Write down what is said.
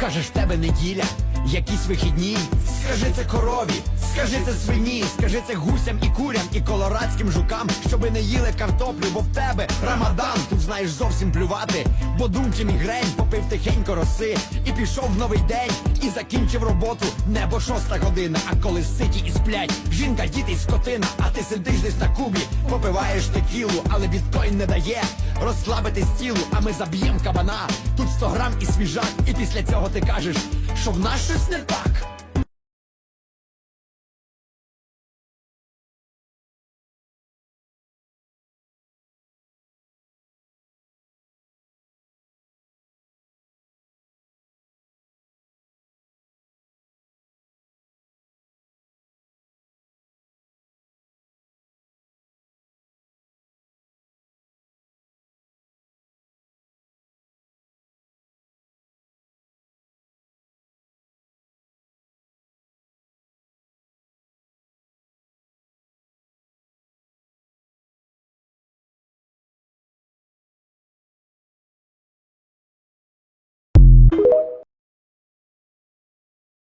Кажеш, в тебе неділя, якісь вихідні. Скажи це корові, скажи це свині, скажи це гусям і курям, і колорадським жукам, щоби не їли картоплю, бо в тебе Рамадан. Тут знаєш зовсім плювати, бо думки мігрень, попив тихенько роси і пішов в новий день, і закінчив роботу. Небо 6:00, а коли ситі і сплять жінка, діти й скотина, а ти сидиш десь на Кубі, попиваєш текілу, але біткоін не дає розслабити тілу, а ми заб'єм кабана. Тут 100 грам і свіжак, і після цього ти кажеш, що в нас щось не так.